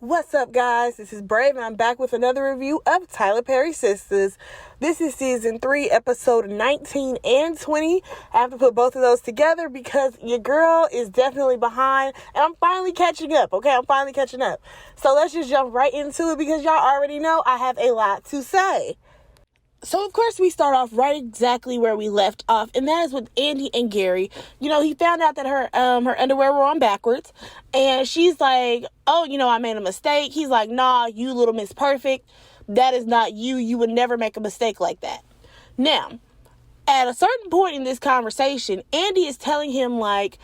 What's up, guys? This is Brave, and I'm back with another review of Tyler Perry Sistas. This is season 3, episode 19 and 20. I have to put both of those together because your girl is definitely behind, and I'm finally catching up, okay? I'm finally catching up. So let's just jump right into it because y'all already know I have a lot to say. So, of course, we start off right exactly where we left off, and that is with Andy and Gary. You know, he found out that her underwear were on backwards, and she's like, oh, I made a mistake. He's like, nah, you little Miss Perfect. That is not you. You would never make a mistake like that. Now, at a certain point in this conversation, Andy is telling him, like,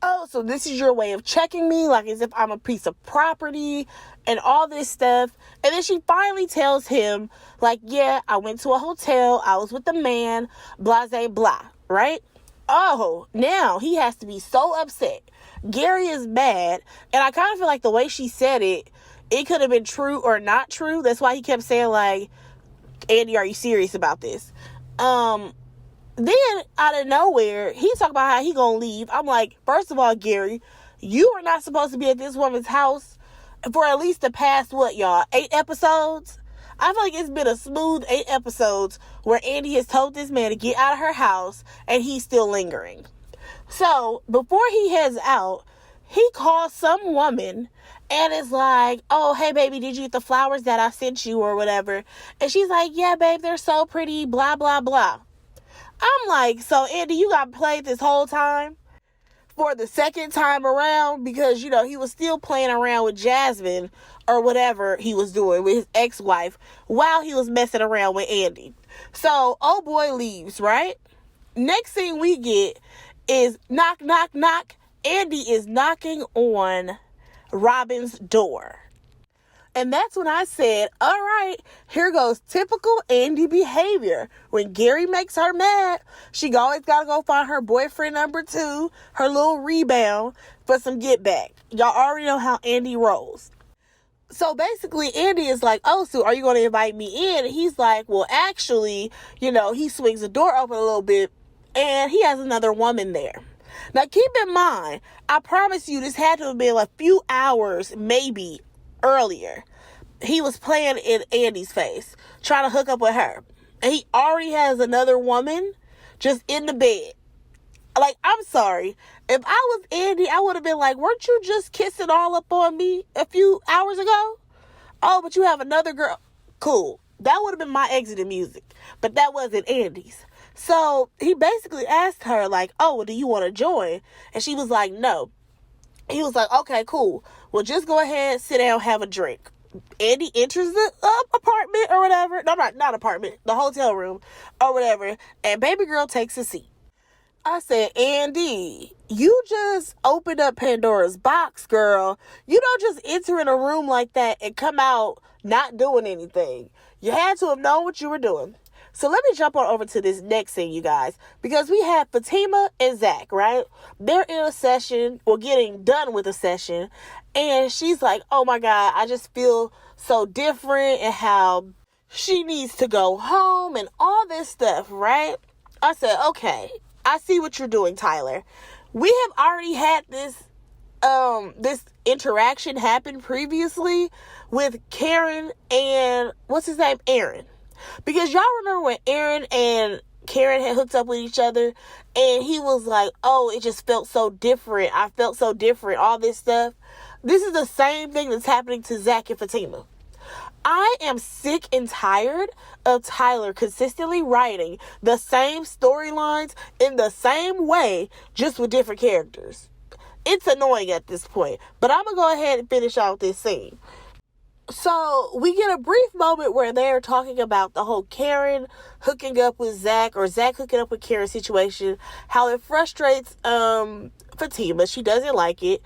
oh, so this is your way of checking me, like as if I'm a piece of property and all this stuff. And then she finally tells him, like, yeah, I went to a hotel, I was with a man, blah, blah, blah, right? Oh, now he has to be so upset. Gary is mad, and I kind of feel like the way she said it could have been true or not true. That's why he kept saying, like, Andy, are you serious about this? Then, out of nowhere, he's talking about how he gonna leave. I'm like, first of all, Gary, you are not supposed to be at this woman's house for at least the past, 8 episodes? I feel like it's been a smooth 8 episodes where Andy has told this man to get out of her house, and he's still lingering. So, before he heads out, he calls some woman and is like, oh, hey, baby, did you get the flowers that I sent you or whatever? And she's like, yeah, babe, they're so pretty, blah, blah, blah. I'm like, so Andy, you got played this whole time for the second time around because, he was still playing around with Jasmine or whatever he was doing with his ex-wife while he was messing around with Andy. So, oh boy leaves, right? Next thing we get is knock, knock, knock. Andy is knocking on Robin's door. And that's when I said, all right, here goes typical Andy behavior. When Gary makes her mad, she always got to go find her boyfriend number 2, her little rebound, for some get back. Y'all already know how Andy rolls. So basically, Andy is like, oh, so are you going to invite me in? And he's like, well, actually, he swings the door open a little bit, and he has another woman there. Now, keep in mind, I promise you, this had to have been a few hours, maybe, earlier. He was playing in Andy's face, trying to hook up with her. And he already has another woman just in the bed. Like, I'm sorry. If I was Andy, I would have been like, weren't you just kissing all up on me a few hours ago? Oh, but you have another girl. Cool. That would have been my exit music. But that wasn't Andy's. So he basically asked her, like, oh, well, do you want to join? And she was like, no. He was like, okay, cool. Well, just go ahead, sit down, have a drink. Andy enters the apartment or whatever. No, not apartment. The hotel room or whatever. And baby girl takes a seat. I said, Andy, you just opened up Pandora's box, girl. You don't just enter in a room like that and come out not doing anything. You had to have known what you were doing. So let me jump on over to this next thing, you guys, because we have Fatima and Zach, right? They're in a session, or getting done with a session, and she's like, oh my God, I just feel so different and how she needs to go home and all this stuff, right? I said, okay, I see what you're doing, Tyler. We have already had this interaction happen previously with Karen and, what's his name? Aaron. Because y'all remember when Aaron and Karen had hooked up with each other and he was like, oh, it just felt so different. I felt so different, all this stuff. This is the same thing that's happening to Zach and Fatima. I am sick and tired of Tyler consistently writing the same storylines in the same way, just with different characters. It's annoying at this point, but I'm going to go ahead and finish out this scene. So we get a brief moment where they're talking about the whole Karen hooking up with Zach or Zach hooking up with Karen situation, how it frustrates Fatima. She doesn't like it,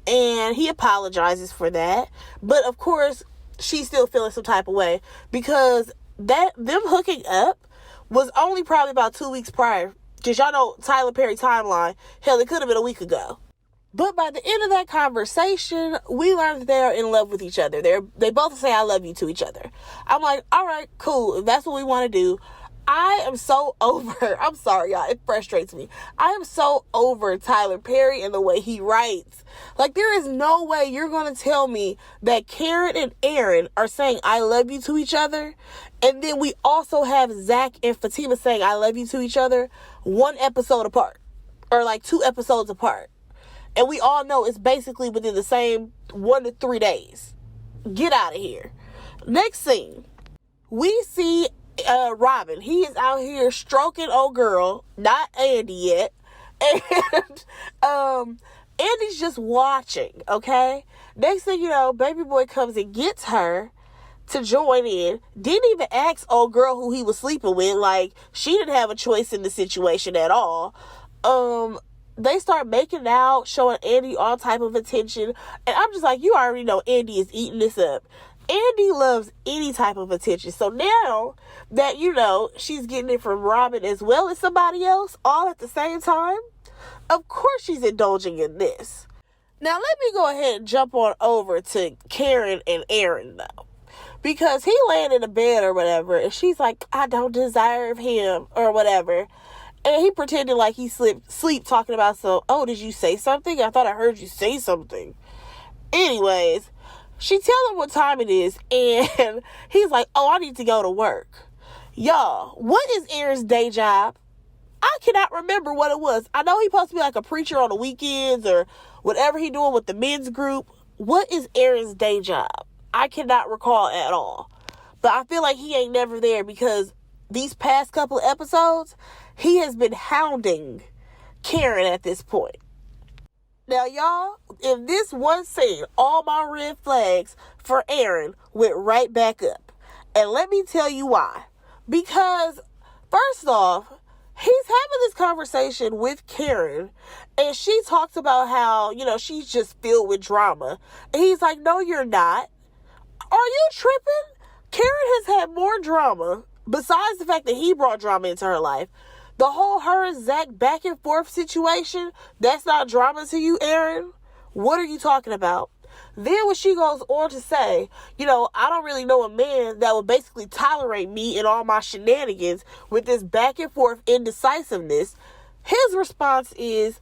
and he apologizes for that. But of course, she's still feeling some type of way because them hooking up was only probably about 2 weeks prior. Because y'all know Tyler Perry timeline. Hell, it could have been a week ago. But by the end of that conversation, we learned that they're in love with each other. They both say I love you to each other. I'm like, all right, cool. If that's what we want to do, I am so over, I'm sorry, y'all, it frustrates me. I am so over Tyler Perry and the way he writes. Like, there is no way you're going to tell me that Karen and Aaron are saying I love you to each other, and then we also have Zach and Fatima saying I love you to each other one episode apart, or like 2 episodes apart. And we all know it's basically within the same 1 to 3 days. Get out of here. Next scene, we see Robin. He is out here stroking old girl, not Andy yet, and Andy's just watching. Okay, next thing you know, baby boy comes and gets her to join in. Didn't even ask old girl who he was sleeping with. Like, she didn't have a choice in the situation at all. They start making out, showing Andy all type of attention, and I'm just like, you already know Andy is eating this up. Andy loves any type of attention. So now that, you know, she's getting it from Robin as well as somebody else all at the same time, of course she's indulging in this. Now let me go ahead and jump on over to Karen and Aaron though. Because he laying in the bed or whatever, and she's like, I don't deserve him or whatever. And he pretended like he sleep talking about, so, oh, did you say something? I thought I heard you say something. Anyways, she tell him what time it is, and he's like, oh, I need to go to work. Y'all, what is Aaron's day job? I cannot remember what it was. I know he's supposed to be like a preacher on the weekends or whatever he doing with the men's group. What is Aaron's day job? I cannot recall at all. But I feel like he ain't never there because these past couple of episodes, he has been hounding Karen at this point. Now, y'all, in this one scene, all my red flags for Aaron went right back up. And let me tell you why. Because, first off, he's having this conversation with Karen, and she talks about how, you know, she's just filled with drama. And he's like, no, you're not. Are you tripping? Karen has had more drama, besides the fact that he brought drama into her life. The whole her and Zach back and forth situation, that's not drama to you, Aaron? What are you talking about? Then when she goes on to say, you know, I don't really know a man that would basically tolerate me and all my shenanigans with this back and forth indecisiveness, his response is,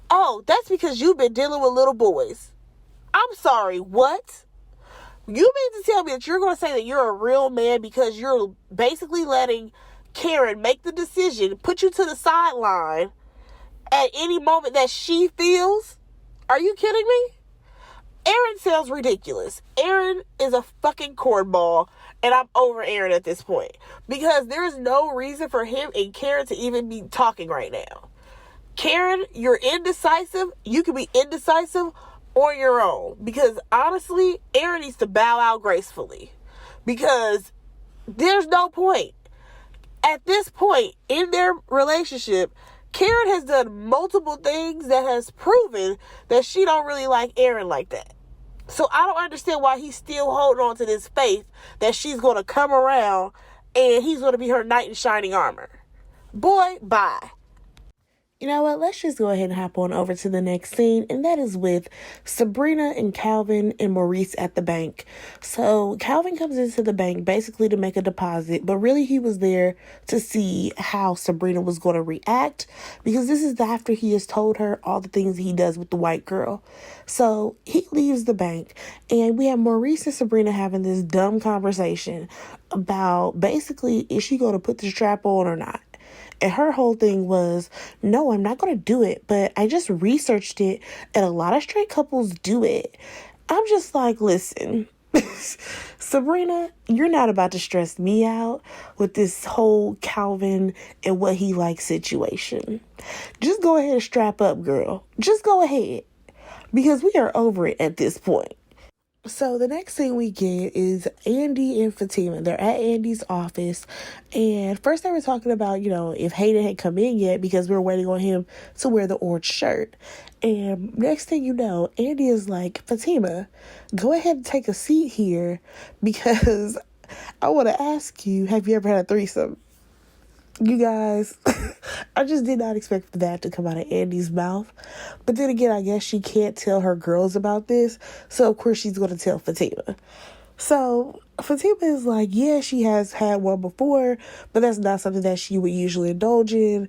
oh, that's because you've been dealing with little boys. I'm sorry, what? You mean to tell me that you're going to say that you're a real man because you're basically letting Karen make the decision, put you to the sideline at any moment that she feels? Are you kidding me? Aaron sounds ridiculous. Aaron is a fucking cornball, and I'm over Aaron at this point because there's no reason for him and Karen to even be talking right now. Karen, you're indecisive. You can be indecisive on your own because honestly, Aaron needs to bow out gracefully because there's no point. At this point in their relationship, Karen has done multiple things that has proven that she don't really like Aaron like that. So I don't understand why he's still holding on to this faith that she's going to come around and he's going to be her knight in shining armor. Boy, bye. You know what? Let's just go ahead and hop on over to the next scene, and that is with Sabrina and Calvin and Maurice at the bank. So Calvin comes into the bank basically to make a deposit, but really he was there to see how Sabrina was going to react because this is after he has told her all the things he does with the white girl. So he leaves the bank, and we have Maurice and Sabrina having this dumb conversation about basically, is she going to put the strap on or not? And her whole thing was, no, I'm not going to do it, but I just researched it, and a lot of straight couples do it. I'm just like, listen, Sabrina, you're not about to stress me out with this whole Calvin and what he likes situation. Just go ahead and strap up, girl. Just go ahead, because we are over it at this point. So the next thing we get is Andy and Fatima. They're at Andy's office, and first they were talking about, you know, if Hayden had come in yet because we were waiting on him to wear the orange shirt. And next thing you know, Andy is like, Fatima, go ahead and take a seat here because I want to ask you, have you ever had a threesome? You guys, I just did not expect that to come out of Andy's mouth. But then again, I guess she can't tell her girls about this. So, of course, she's going to tell Fatima. So Fatima is like, yeah, she has had one before, but that's not something that she would usually indulge in.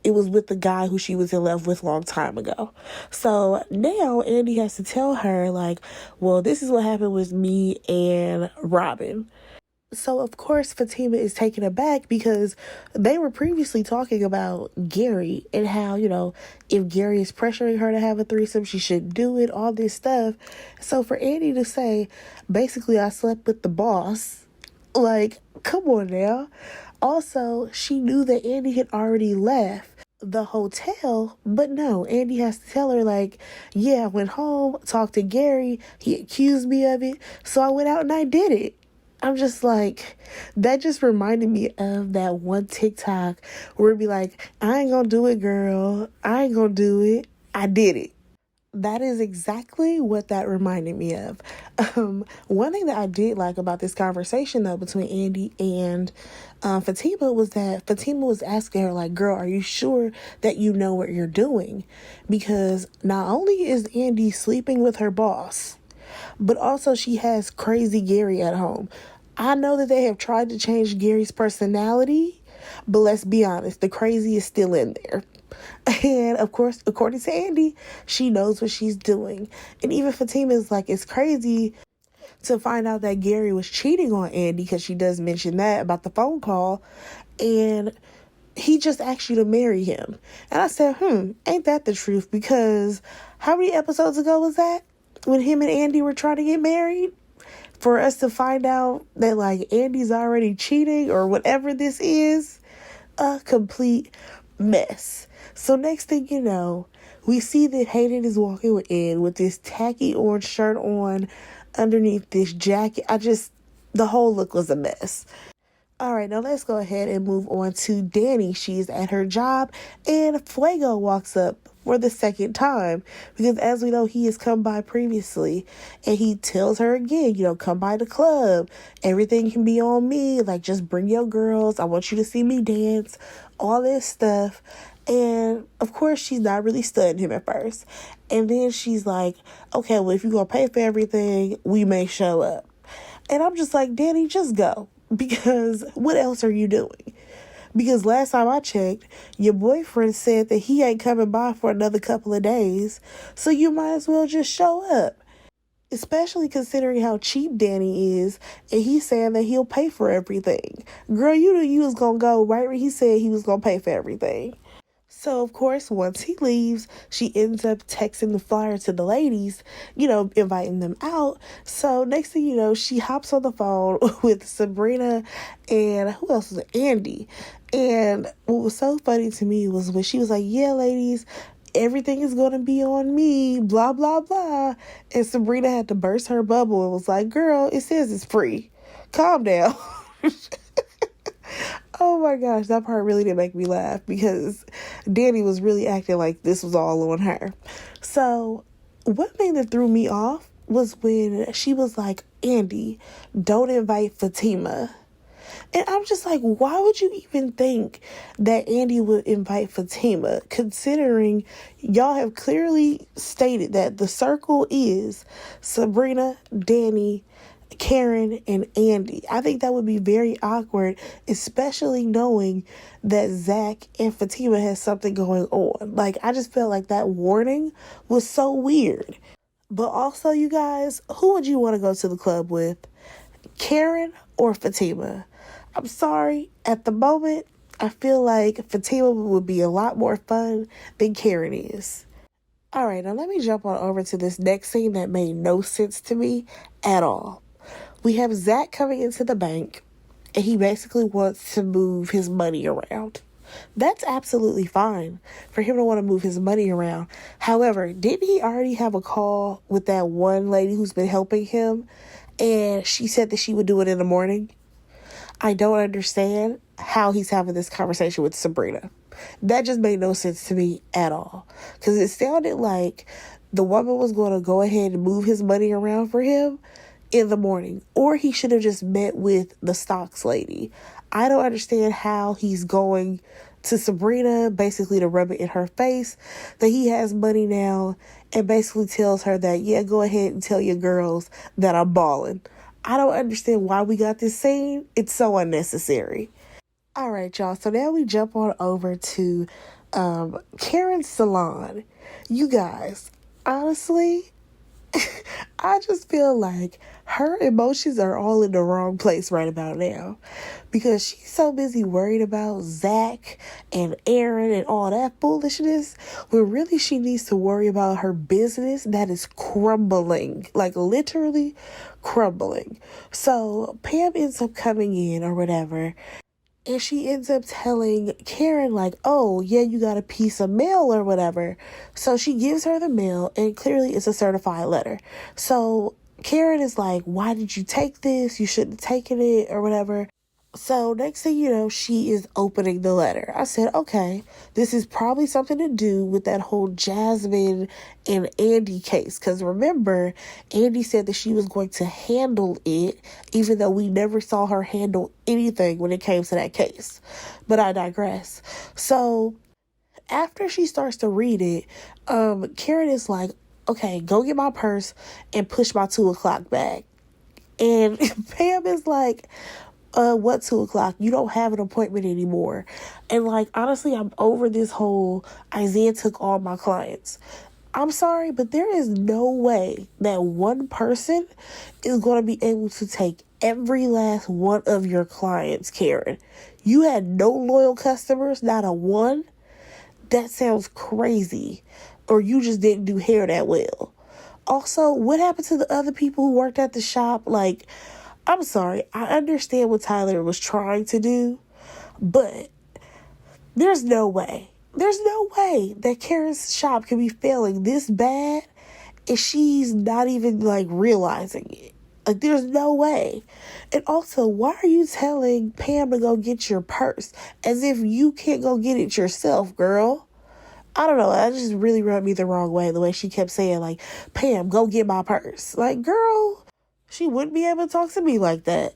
It was with the guy who she was in love with a long time ago. So now Andy has to tell her, like, well, this is what happened with me and Robin. So, of course, Fatima is taken aback because they were previously talking about Gary and how, if Gary is pressuring her to have a threesome, she shouldn't do it, all this stuff. So, for Andy to say, basically, I slept with the boss, like, come on now. Also, she knew that Andy had already left the hotel, but no, Andy has to tell her, like, yeah, I went home, talked to Gary, he accused me of it, so I went out and I did it. I'm just like, that just reminded me of that one TikTok where it'd be like, I ain't gonna do it, girl. I ain't gonna do it. I did it. That is exactly what that reminded me of. One thing that I did like about this conversation, though, between Andy and Fatima was that Fatima was asking her, like, girl, are you sure that you know what you're doing? Because not only is Andy sleeping with her boss, but also she has crazy Gary at home. I know that they have tried to change Gary's personality, but let's be honest, the crazy is still in there. And of course, according to Andy, she knows what she's doing. And even Fatima is like, it's crazy to find out that Gary was cheating on Andy, because she does mention that about the phone call. And he just asked you to marry him. And I said, ain't that the truth? Because how many episodes ago was that? When him and Andy were trying to get married? For us to find out that, like, Andy's already cheating or whatever this is, a complete mess. So next thing you know, we see that Hayden is walking with Ed with this tacky orange shirt on underneath this jacket. The whole look was a mess. All right, now let's go ahead and move on to Danny. She's at her job, and Fuego walks up for the second time, because as we know, he has come by previously, and he tells her again, come by the club. Everything can be on me. Like, just bring your girls. I want you to see me dance, all this stuff. And of course, she's not really studying him at first. And then she's like, okay, well, if you're going to pay for everything, we may show up. And I'm just like, Danny, just go. Because what else are you doing? Because last time I checked, your boyfriend said that he ain't coming by for another couple of days. So you might as well just show up. Especially considering how cheap Danny is. And he's saying that he'll pay for everything. Girl, you knew you was going to go right when he said he was going to pay for everything. So, of course, once he leaves, she ends up texting the flyer to the ladies, inviting them out. So, next thing you know, she hops on the phone with Sabrina and who else was it? Andy. And what was so funny to me was when she was like, yeah, ladies, everything is going to be on me, blah, blah, blah. And Sabrina had to burst her bubble and was like, girl, it says it's free. Calm down. Oh my gosh, that part really did make me laugh, because Danny was really acting like this was all on her. So one thing that threw me off was when she was like, Andy, don't invite Fatima. And I'm just like, why would you even think that Andy would invite Fatima, considering y'all have clearly stated that the circle is Sabrina, Danny, Karen, and Andy? I think that would be very awkward, especially knowing that Zach and Fatima has something going on. Like, I just felt like that warning was so weird. But also, you guys, who would you want to go to the club with? Karen or Fatima? I'm sorry, at the moment, I feel like Fatima would be a lot more fun than Karen is. All right, now let me jump on over to this next scene that made no sense to me at all. We have Zach coming into the bank, and he basically wants to move his money around. That's absolutely fine for him to want to move his money around. However, didn't he already have a call with that one lady who's been helping him, and she said that she would do it in the morning? I don't understand how he's having this conversation with Sabrina. That just made no sense to me at all, because it sounded like the woman was going to go ahead and move his money around for him in the morning, or he should have just met with the stocks lady. I don't understand how he's going to Sabrina, basically to rub it in her face that he has money now, and basically tells her that, yeah, go ahead and tell your girls that I'm balling. I don't understand why we got this scene. It's so unnecessary. All right, y'all. So now we jump on over to Karen's salon. You guys, honestly, I just feel like her emotions are all in the wrong place right about now, because she's so busy worried about Zach and Aaron and all that foolishness, when really she needs to worry about her business that is crumbling, like literally crumbling. So Pam ends up coming in or whatever, and she ends up telling Karen, like, oh, yeah, you got a piece of mail or whatever. So she gives her the mail, and clearly it's a certified letter. So Karen is like, why did you take this? You shouldn't have taken it or whatever. So next thing you know, she is opening the letter. I said, okay, this is probably something to do with that whole Jasmine and Andy case. Because remember, Andy said that she was going to handle it, even though we never saw her handle anything when it came to that case. But I digress. So after she starts to read it, Karen is like, okay, go get my purse and push my 2:00 bag. And Pam is like, what 2:00? You don't have an appointment anymore. And like, honestly, I'm over this whole Isaiah took all my clients. I'm sorry, but there is no way that one person is going to be able to take every last one of your clients, Karen. You had no loyal customers, not a one. That sounds crazy. Or you just didn't do hair that well. Also, what happened to the other people who worked at the shop? Like, I'm sorry, I understand what Tyler was trying to do, but there's no way that Karen's shop can be failing this bad and she's not even, like, realizing it. Like, there's no way. And also, why are you telling Pam to go get your purse as if you can't go get it yourself, girl? I don't know, that just really rubbed me the wrong way, the way she kept saying, like, Pam, go get my purse. Like, girl, she wouldn't be able to talk to me like that.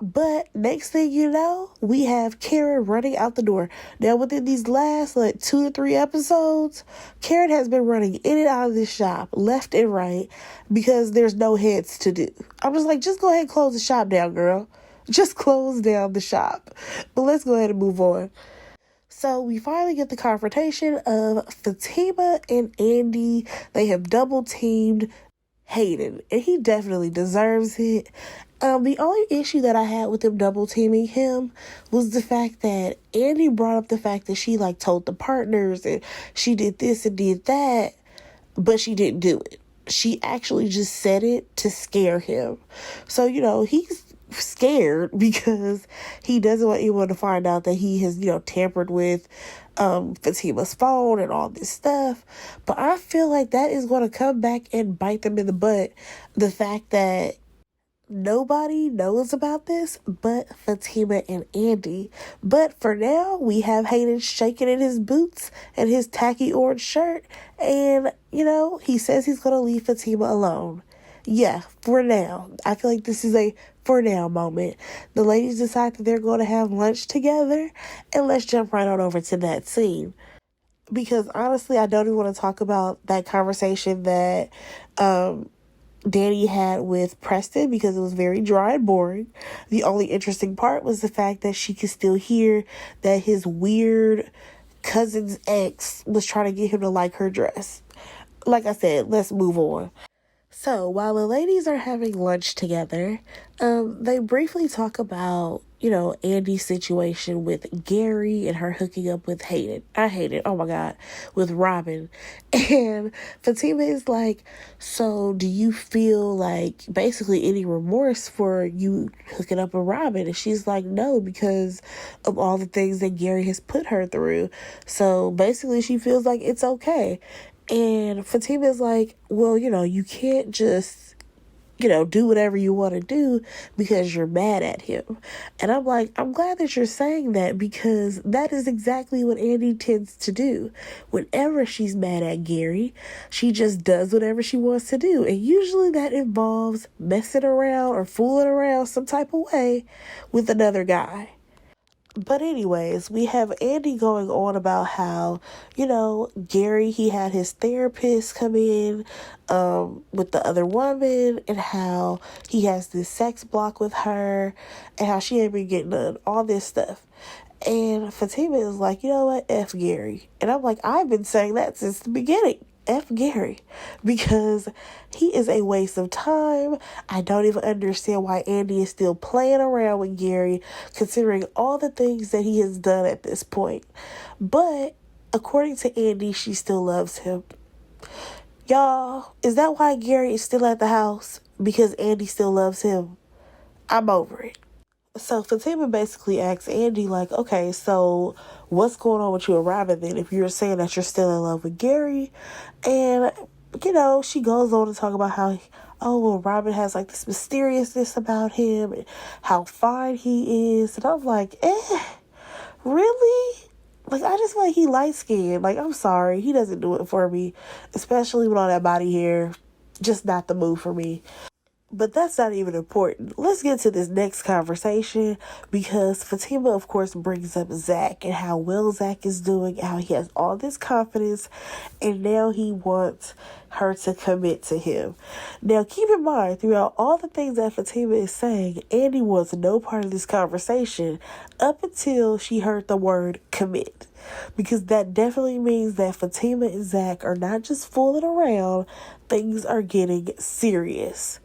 But next thing you know, we have Karen running out the door. Now, within these last, 2 to 3 episodes, Karen has been running in and out of this shop, left and right, because there's no heads to do. I'm just like, just go ahead and close the shop down, girl. Just close down the shop. But let's go ahead and move on. So we finally get the confrontation of Fatima and Andy. They have double teamed Hayden, and he definitely deserves it. The only issue that I had with them double teaming him was the fact that Andy brought up the fact that she told the partners and she did this and did that, but she didn't do it. She actually just said it to scare him. So, he's scared because he doesn't want anyone to find out that he has, tampered with Fatima's phone and all this stuff. But I feel like that is going to come back and bite them in the butt. The fact that nobody knows about this but Fatima and Andy. But for now, we have Hayden shaking in his boots and his tacky orange shirt. And, he says he's going to leave Fatima alone. Yeah, for now. I feel like this is a for now moment. The ladies decide that they're going to have lunch together. And let's jump right on over to that scene. Because honestly, I don't even want to talk about that conversation that Danny had with Preston, because it was very dry and boring. The only interesting part was the fact that she could still hear that his weird cousin's ex was trying to get him to like her dress. Like I said, let's move on. So while the ladies are having lunch together, they briefly talk about, Andy's situation with Gary and her hooking up with Hayden. I hate it. Oh my God. With Robin. And Fatima is like, so do you feel like basically any remorse for you hooking up with Robin? And she's like, no, because of all the things that Gary has put her through. So basically she feels like it's okay. And Fatima's like, well, you can't just, do whatever you want to do because you're mad at him. And I'm like, I'm glad that you're saying that, because that is exactly what Andy tends to do. Whenever she's mad at Gary, she just does whatever she wants to do. And usually that involves messing around or fooling around some type of way with another guy. But anyways, we have Andy going on about how, Gary, he had his therapist come in with the other woman, and how he has this sex block with her, and how she ain't been getting none, all this stuff. And Fatima is like, you know what, F Gary. And I'm like, I've been saying that since the beginning. F Gary, because he is a waste of time. I don't even understand why Andy is still playing around with Gary, considering all the things that he has done at this point. But according to Andy, she still loves him. Y'all, is that why Gary is still at the house? Because Andy still loves him? I'm over it. So Fatima basically asks Andy, like, okay, so what's going on with you and Robin then if you're saying that you're still in love with Gary? And, she goes on to talk about how, Robin has like this mysteriousness about him and how fine he is. And I'm like, really? Like, I just feel like he light skinned. Like, I'm sorry, he doesn't do it for me, especially with all that body hair. Just not the move for me. But that's not even important. Let's get to this next conversation, because Fatima, of course, brings up Zach and how well Zach is doing, how he has all this confidence, and now he wants her to commit to him. Now, keep in mind, throughout all the things that Fatima is saying, Andy wants no part of this conversation up until she heard the word commit. Because that definitely means that Fatima and Zach are not just fooling around, things are getting serious.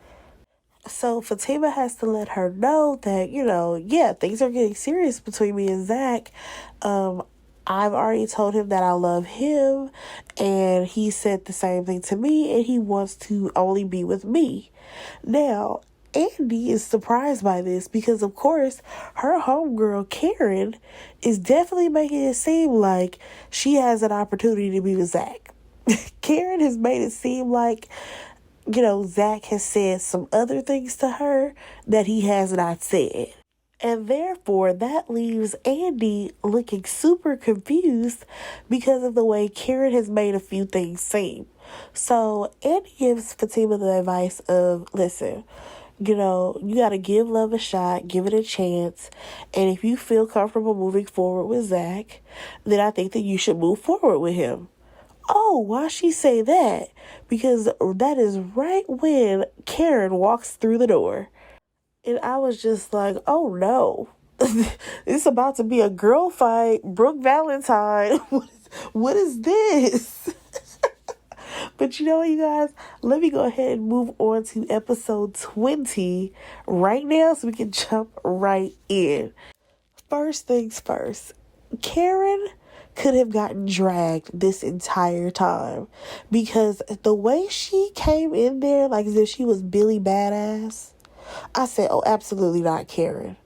So Fatima has to let her know that, things are getting serious between me and Zach. I've already told him that I love him, and he said the same thing to me, and he wants to only be with me. Now, Andy is surprised by this because, of course, her homegirl, Karen, is definitely making it seem like she has an opportunity to be with Zach. Karen has made it seem like Zach has said some other things to her that he has not said. And therefore, that leaves Andy looking super confused because of the way Karen has made a few things seem. So Andy gives Fatima the advice of, listen, you got to give love a shot, give it a chance. And if you feel comfortable moving forward with Zach, then I think that you should move forward with him. Oh, why she say that? Because that is right when Karen walks through the door. And I was just like, oh no. It's about to be a girl fight. Brooke Valentine. What is this? But you guys, let me go ahead and move on to episode 20 right now so we can jump right in. First things first, Karen could have gotten dragged this entire time, because the way she came in there like as if she was Billy Badass, I said, oh, absolutely not Karen.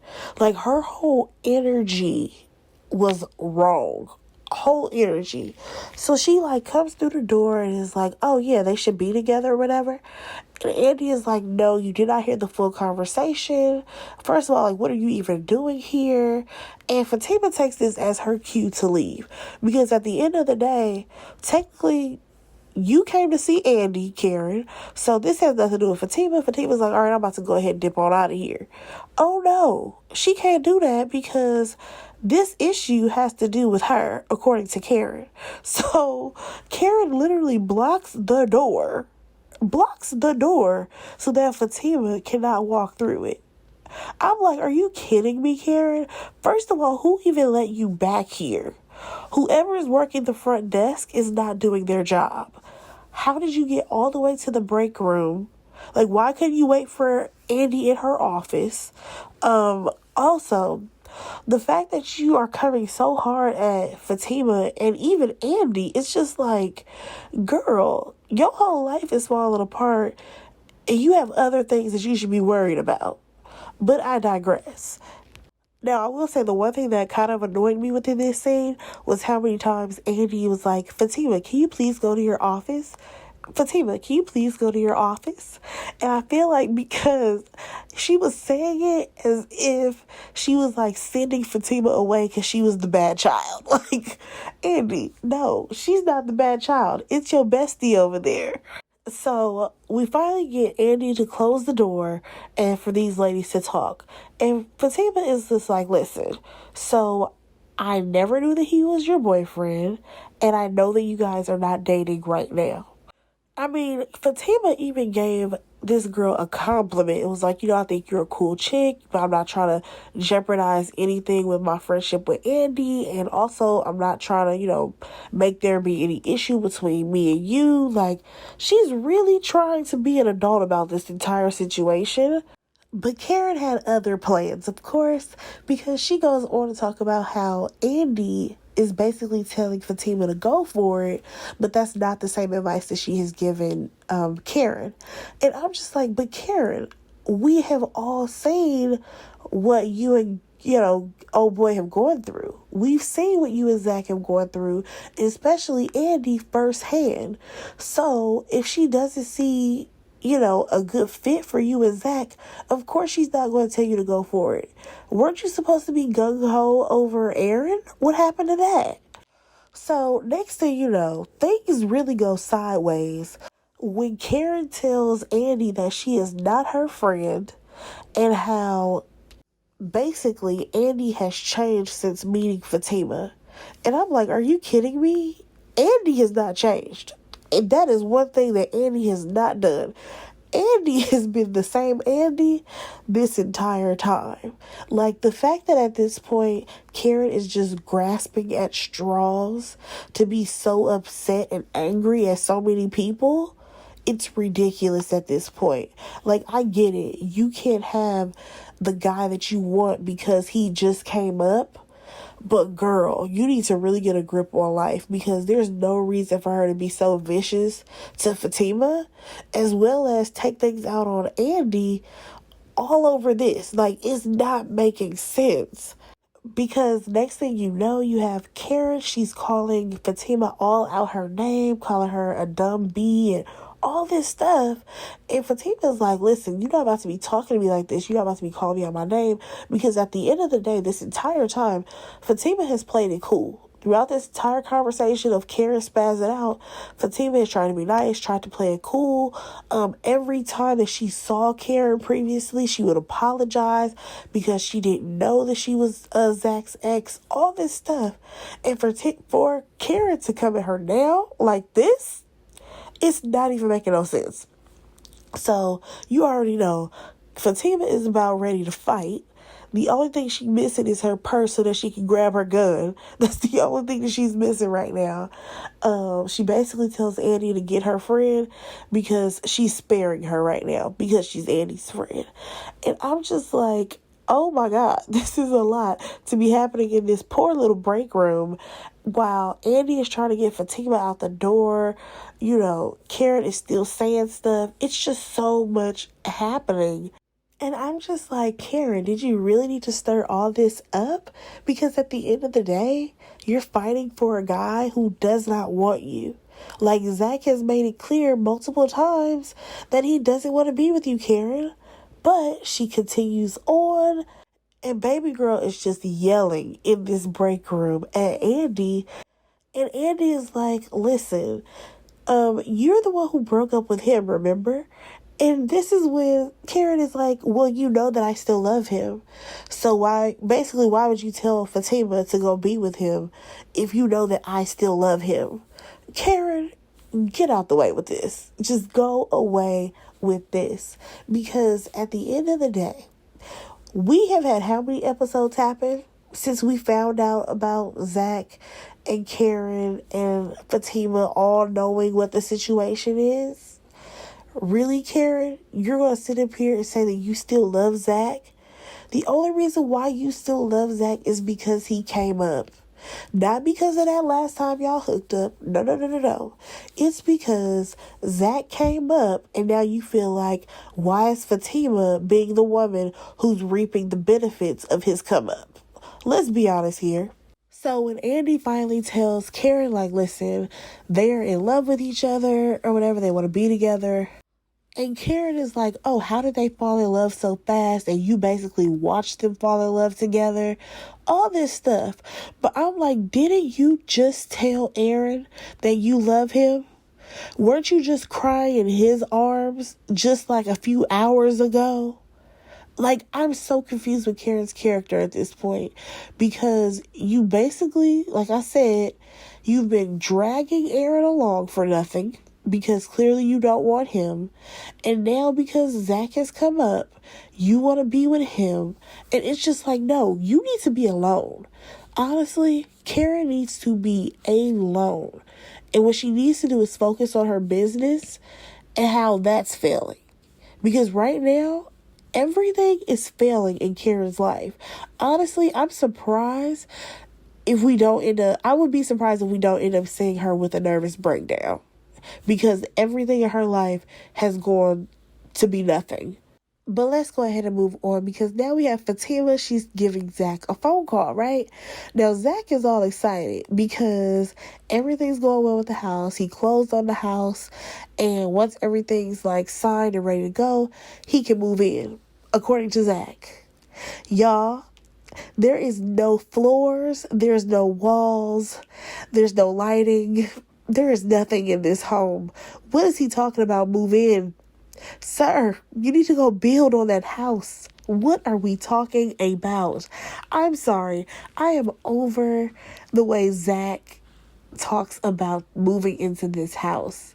Like, her whole energy was wrong. Whole energy. So she comes through the door and is like, oh yeah, they should be together or whatever. And Andy is like, no, you did not hear the full conversation. First of all, what are you even doing here? And Fatima takes this as her cue to leave, because at the end of the day, technically, you came to see Andy, Karen, so this has nothing to do with Fatima. Fatima's like, all right, I'm about to go ahead and dip on out of here. Oh no, she can't do that, because this issue has to do with her, according to Karen. So Karen literally blocks the door so that Fatima cannot walk through it. I'm like, are you kidding me, Karen? First of all, who even let you back here? Whoever is working the front desk is not doing their job. How did you get all the way to the break room? Like, why couldn't you wait for Andy in her office? Also, the fact that you are coming so hard at Fatima and even Andy, it's just like, girl, your whole life is falling apart and you have other things that you should be worried about. But I digress. Now, I will say the one thing that kind of annoyed me within this scene was how many times Andy was like, Fatima, can you please go to your office? Fatima, can you please go to your office? And I feel like because she was saying it as if she was sending Fatima away because she was the bad child. Andy, no, she's not the bad child. It's your bestie over there. So we finally get Andy to close the door and for these ladies to talk. And Fatima is just like, listen, so I never knew that he was your boyfriend, and I know that you guys are not dating right now. I mean, Fatima even gave this girl a compliment. It was like, I think you're a cool chick, but I'm not trying to jeopardize anything with my friendship with Andy. And also, I'm not trying to, make there be any issue between me and you. Like, she's really trying to be an adult about this entire situation. But Karen had other plans, of course, because she goes on to talk about how Andy is basically telling Fatima to go for it, but that's not the same advice that she has given Karen. And I'm just like, but Karen, we have all seen what you and old boy have gone through. We've seen what you and Zach have gone through, especially Andy firsthand. So if she doesn't see a good fit for you and Zach, of course she's not going to tell you to go for it. Weren't you supposed to be gung-ho over Aaron? What happened to that? So next thing you know, things really go sideways when Karen tells Andy that she is not her friend and how basically Andy has changed since meeting Fatima. And I'm like, are you kidding me? Andy has not changed. And that is one thing that Andy has not done. Andy has been the same Andy this entire time. Like, the fact that at this point, Karen is just grasping at straws to be so upset and angry at so many people, it's ridiculous at this point. Like, I get it. You can't have the guy that you want because he just came up. But girl, you need to really get a grip on life, because there's no reason for her to be so vicious to Fatima, as well as take things out on Andy all over this. Like, it's not making sense. Because next thing you know, you have Karen, she's calling Fatima all out her name, calling her a dumb bee and all this stuff. And Fatima's like, listen, you're not about to be talking to me like this. You're not about to be calling me out my name. Because at the end of the day, this entire time, Fatima has played it cool. Throughout this entire conversation of Karen spazzing out, Fatima is trying to be nice, tried to play it cool. Every time that she saw Karen previously, she would apologize because she didn't know that she was Zach's ex, all this stuff. And for Karen to come at her now like this, it's not even making no sense. So you already know Fatima is about ready to fight. The only thing she's missing is her purse so that she can grab her gun. That's the only thing that she's missing right now. She basically tells Andy to get her friend because she's sparing her right now because she's Andy's friend. And I'm just like, oh my God, this is a lot to be happening in this poor little break room while Andy is trying to get Fatima out the door. Karen is still saying stuff. It's just so much happening. And I'm just like, Karen, did you really need to stir all this up? Because at the end of the day, you're fighting for a guy who does not want you. Like, Zach has made it clear multiple times that he doesn't want to be with you, Karen. But she continues on, and baby girl is just yelling in this break room at Andy. And Andy is like, listen, you're the one who broke up with him, remember? And this is when Karen is like, well, you know that I still love him. So why would you tell Fatima to go be with him if you know that I still love him? Karen, get out the way with this. Just go away with this. Because at the end of the day, we have had how many episodes happen since we found out about Zach and Karen and Fatima all knowing what the situation is? Really, Karen? You're going to sit up here and say that you still love Zach? The only reason why you still love Zach is because he came up. Not because of that last time y'all hooked up. No. It's because Zach came up and now you feel like, why is Fatima being the woman who's reaping the benefits of his come up? Let's be honest here. So when Andy finally tells Karen, like, listen, they're in love with each other or whatever, they want to be together. And Karen is like, oh, how did they fall in love so fast? And you basically watched them fall in love together. All this stuff. But I'm like, didn't you just tell Aaron that you love him? Weren't you just crying in his arms just like a few hours ago? Like, I'm so confused with Karen's character at this point, because you basically, like I said, you've been dragging Aaron along for nothing, because clearly you don't want him. And now because Zach has come up, you want to be with him. And it's just like, no, you need to be alone. Honestly, Karen needs to be alone. And what she needs to do is focus on her business and how that's failing. Because right now, everything is failing in Karen's life. Honestly, I'm surprised if we don't end up... I would be surprised if we don't end up seeing her with a nervous breakdown. Because everything in her life has gone to be nothing. But let's go ahead and move on, because now we have Fatima. She's giving Zach a phone call, right? Now, Zach is all excited because everything's going well with the house. He closed on the house, and once everything's like signed and ready to go, he can move in, according to Zach. Y'all, there is no floors, there's no walls, there's no lighting, there is nothing in this home. What is he talking about, move in? Sir, you need to go build on that house. What are we talking about? I'm sorry. I am over the way Zach talks about moving into this house.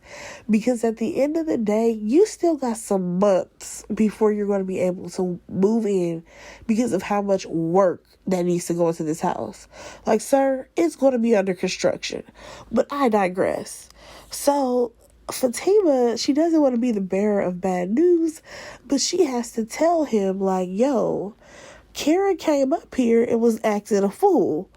Because at the end of the day, you still got some months before you're going to be able to move in because of how much work that needs to go into this house. Like, sir, it's going to be under construction. But I digress. So Fatima, she doesn't want to be the bearer of bad news, but she has to tell him, like, yo, Karen came up here and was acting a fool.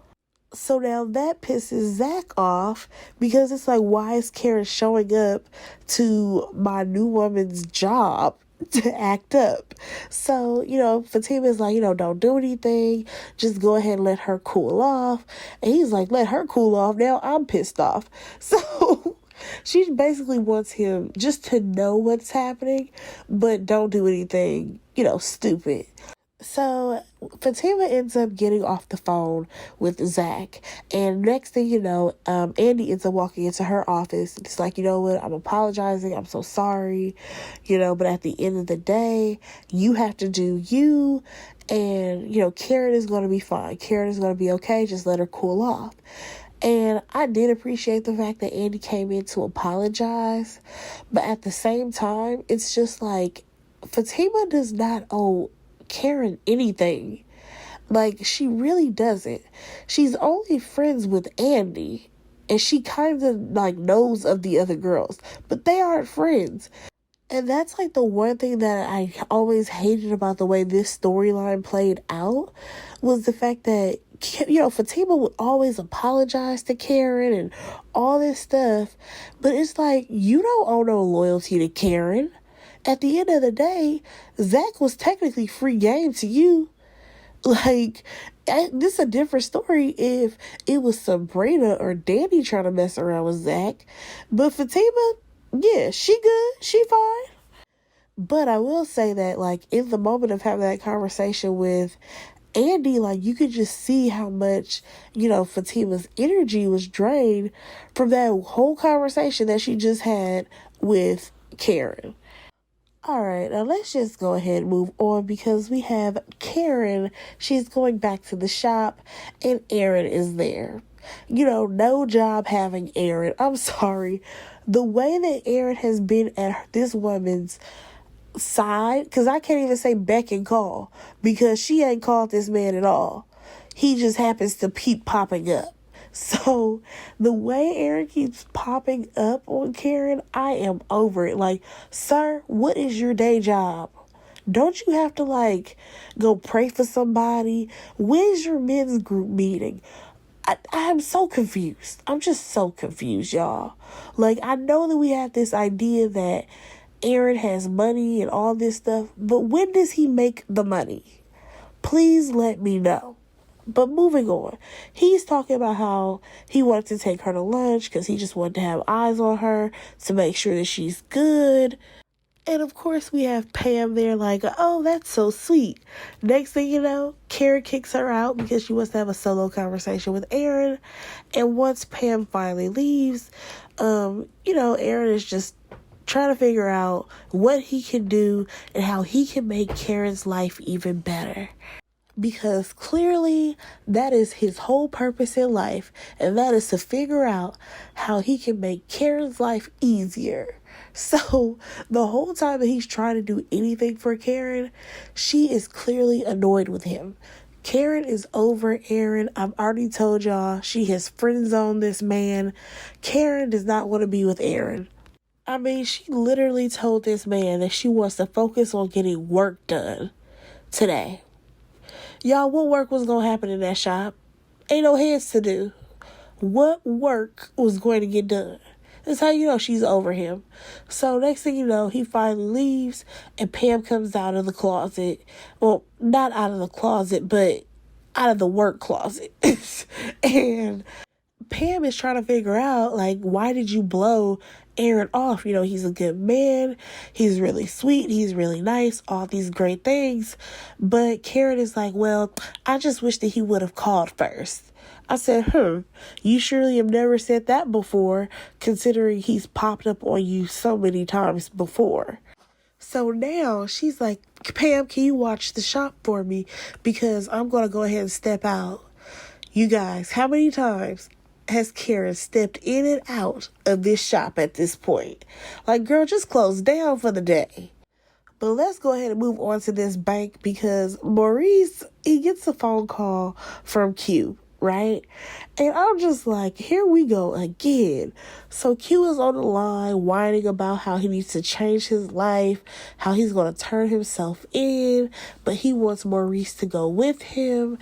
So now that pisses Zach off, because it's like, why is Karen showing up to my new woman's job to act up? So, Fatima's like, don't do anything. Just go ahead and let her cool off. And he's like, let her cool off. Now I'm pissed off. So she basically wants him just to know what's happening, but don't do anything, stupid. So Fatima ends up getting off the phone with Zach. And next thing you know, Andy ends up walking into her office. It's like, you know what? I'm apologizing. I'm so sorry. But at the end of the day, you have to do you. And, Karen is going to be fine. Karen is going to be okay. Just let her cool off. And I did appreciate the fact that Andy came in to apologize. But at the same time, it's just like, Fatima does not owe Karen anything. Like, she really doesn't. She's only friends with Andy. And she kind of, knows of the other girls. But they aren't friends. And that's, the one thing that I always hated about the way this storyline played out, was the fact that, Fatima would always apologize to Karen and all this stuff. But it's like, you don't owe no loyalty to Karen. At the end of the day, Zach was technically free game to you. This is a different story if it was Sabrina or Danny trying to mess around with Zach. But Fatima, yeah, she good. She fine. But I will say that, in the moment of having that conversation with Andy, you could just see how much, Fatima's energy was drained from that whole conversation that she just had with Karen. All right, now let's just go ahead and move on, because we have Karen. She's going back to the shop, and Aaron is there. No job having Aaron. I'm sorry. The way that Aaron has been at this woman's side, because I can't even say beck and call, because she ain't called this man at all. He just happens to keep popping up. So the way Aaron keeps popping up on Karen, I am over it. Sir, what is your day job? Don't you have to go pray for somebody? When's your men's group meeting? I'm so confused. I'm just so confused, y'all. I know that we have this idea that Aaron has money and all this stuff, but when does he make the money? Please let me know. But moving on, he's talking about how he wanted to take her to lunch because he just wanted to have eyes on her to make sure that she's good. And of course, we have Pam there oh, that's so sweet. Next thing you know, Karen kicks her out because she wants to have a solo conversation with Aaron. And once Pam finally leaves, Aaron is just trying to figure out what he can do and how he can make Karen's life even better. Because clearly that is his whole purpose in life, and that is to figure out how he can make Karen's life easier. So the whole time that he's trying to do anything for Karen, she is clearly annoyed with him. Karen is over Aaron. I've already told y'all she has friend zoned this man. Karen does not want to be with Aaron. I mean, she literally told this man that she wants to focus on getting work done today. Y'all, what work was going to happen in that shop? Ain't no heads to do. What work was going to get done? That's how you know she's over him. So next thing you know, he finally leaves and Pam comes out of the closet. Well, not out of the closet, but out of the work closet. And Pam is trying to figure out, like, why did you blow Aaron off? He's a good man. He's really sweet. He's really nice. All these great things. But Karen is like, well, I just wish that he would have called first. I said, you surely have never said that before, considering he's popped up on you so many times before. So now she's like, Pam, can you watch the shop for me? Because I'm going to go ahead and step out. You guys, how many times has Karen stepped in and out of this shop at this point? Like, girl, just close down for the day. But let's go ahead and move on to this bank, because Maurice, he gets a phone call from Q, right? And I'm just like, here we go again. So Q is on the line whining about how he needs to change his life, how he's going to turn himself in, but he wants Maurice to go with him.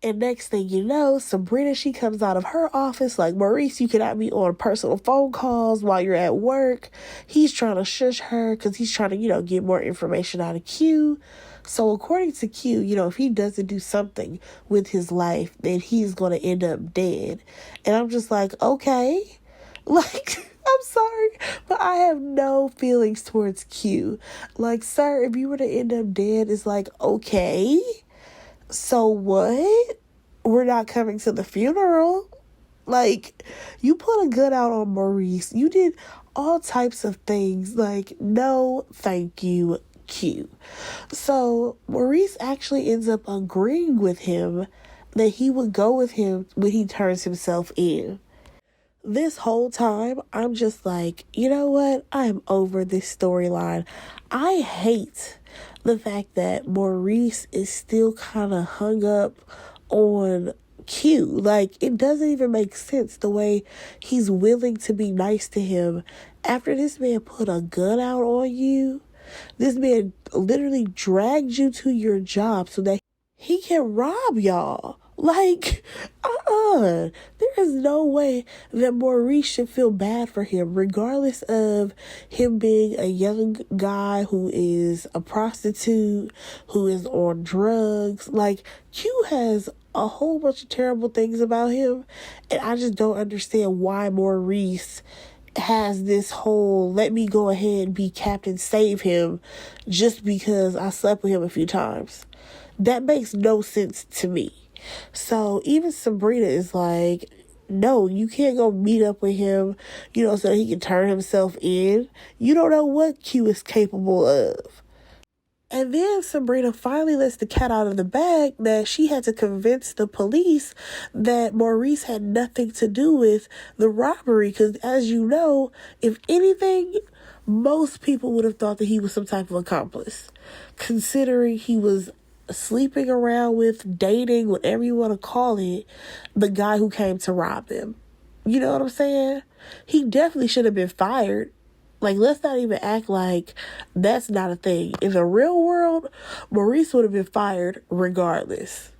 And next thing you know, Sabrina, she comes out of her office like, Maurice, you cannot be on personal phone calls while you're at work. He's trying to shush her because he's trying to, get more information out of Q. So according to Q, if he doesn't do something with his life, then he's going to end up dead. And I'm just like, okay. Like, I'm sorry, but I have no feelings towards Q. Like, sir, if you were to end up dead, it's like, okay. So what? We're not coming to the funeral? Like, you put a gun out on Maurice. You did all types of things. Like, no, thank you, Q. So Maurice actually ends up agreeing with him that he would go with him when he turns himself in. This whole time, I'm just like, you know what? I am over this storyline. I hate the fact that Maurice is still kind of hung up on Q. Like, it doesn't even make sense the way he's willing to be nice to him after this man put a gun out on you. This man literally dragged you to your job so that he can rob y'all. Like, there is no way that Maurice should feel bad for him, regardless of him being a young guy who is a prostitute, who is on drugs. Like, Q has a whole bunch of terrible things about him, and I just don't understand why Maurice has this whole, let me go ahead and be Captain Save him just because I slept with him a few times. That makes no sense to me. So even Sabrina is like, no, you can't go meet up with him, so that he can turn himself in. You don't know what Q is capable of. And then Sabrina finally lets the cat out of the bag that she had to convince the police that Maurice had nothing to do with the robbery. Because as you know, if anything, most people would have thought that he was some type of accomplice, considering he was sleeping around with, dating, whatever you want to call it, the guy who came to rob them. You know what I'm saying? He definitely should have been fired. Like, let's not even act like that's not a thing. In the real world, Maurice would have been fired regardless.